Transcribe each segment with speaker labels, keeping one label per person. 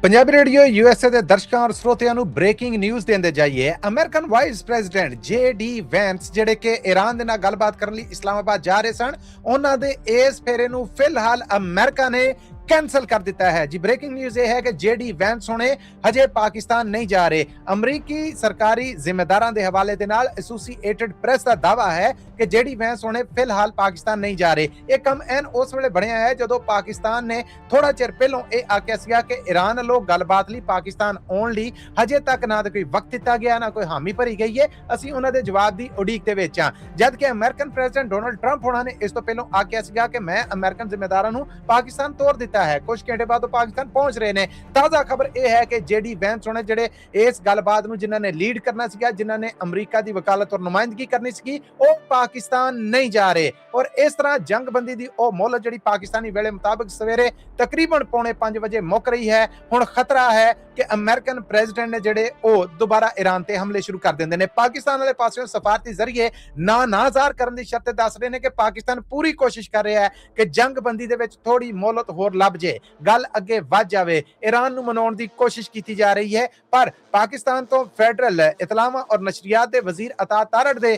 Speaker 1: Punjabi radio USA ਦੇ ਦਰਸ਼ਕਾਂ ਔਰ ਸਰੋਤਿਆਂ ਨੂੰ ਬ੍ਰੇਕਿੰਗ ਨਿਊਜ਼ ਦਿੰਦੇ ਜਾਈਏ। American vice president JD. Vance ਜਿਹੜੇ ਕਿ ਈਰਾਨ ਦੇ ਨਾਲ ਗੱਲਬਾਤ ਕਰਨ ਲਈ ਇਸਲਾਮਾਬਾਦ ਜਾ ਰਹੇ ਸਨ, ਉਹਨਾਂ ਦੇ ਇਸ ਫੇਰੇ ਨੂੰ ਫਿਲਹਾਲ ਅਮਰੀਕਾ ਨੇ कैंसल कर दिता है जी। ब्रेकिंग न्यूज ये है कि जेडी वैंस होने हजे पाकिस्तान नहीं जा रहे। अमरीकी सरकारी जिम्मेदारां दे हवाले दे नाल एसोसिएटेड प्रेस का दावा है कि जेडी वैंस होने फिलहाल पाकिस्तान नहीं जा रहे। ये कम एन उस वेले बनया है जदों पाकिस्तान ने थोड़ा चिर पहलों ये आख्या सीगा कि ईरान नालों गलबात लई पाकिस्तान आउण लई हजे तक ना कोई वक्त दिता गया, ना कोई हामी भरी गई है। असीं उन्हां दे जवाब दी उड़ीक दे विच हां। जद कि अमेरिकन प्रेजिडेंट डोनाल्ड ट्रंप होना ने इस तो पहलों आख्या सीगा कि मैं अमेरिकन जिम्मेदारां नूं पाकिस्तान तोड़ दिता है। कुछ घंटे बाद पाकिस्तान पहुंच रहे ने। ताजा खबर यह है कि जेडी वैंस होने जिहड़े इस गलबात नूं जिन्हां ने लीड करना सीगा, जिन्हां ने अमरीका दी वकालत और नुमाइंदगी करनी सी, वो पाकिस्तान नहीं जा रहे। और इस तरह जंगबंदी दी ओ मोहलत जिहड़ी पाकिस्तानी वेले मुताबिक सवेरे तकरीबन 4:45 बजे मुक रही है। हुण खतरा है कि अमेरिकन प्रेजिडेंट ने जिहड़े ओ दोबारा ईरान ते हमले शुरू कर दिंदे ने। पाकिस्तान वाले पासों सफारती जरिए नाजार करन दी शर्त दस रहे ने कि पाकिस्तान पूरी कोशिश कर रहा है कि जंगबंदी दे विच थोड़ी मोहलत होर लभ जे, गल अगे वध जावे। ईरान नूं मनाउण दी कोशिश की जा रही है, पर पाकिस्तान तो फेडरल इतलामा और नशरियात दे वजीर अता तारड़ दे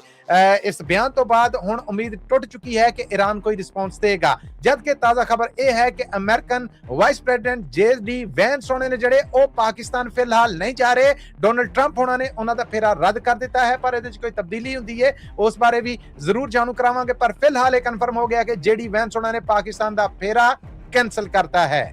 Speaker 1: इस बयान तो बाद हुण उम्मीद टुट चुकी है कि ईरान कोई रिस्पॉन्स देगा। जबकि ताजा खबर यह है कि American vice president J D. Vance होने ने जिहड़े ओ पाकिस्तान फिलहाल नहीं जा रहे। डोनाल्ड ट्रंप होना ने उन्हां दा फेरा रद्द कर दिता है, पर इहदे विच कोई तब्दीली हुंदी है उस बारे भी जरूर जानू करावांगे। पर फिलहाल यह कन्फर्म हो गया कि जे.डी. वैंस होना ने पाकिस्तान दा फेरा कैंसल करता है।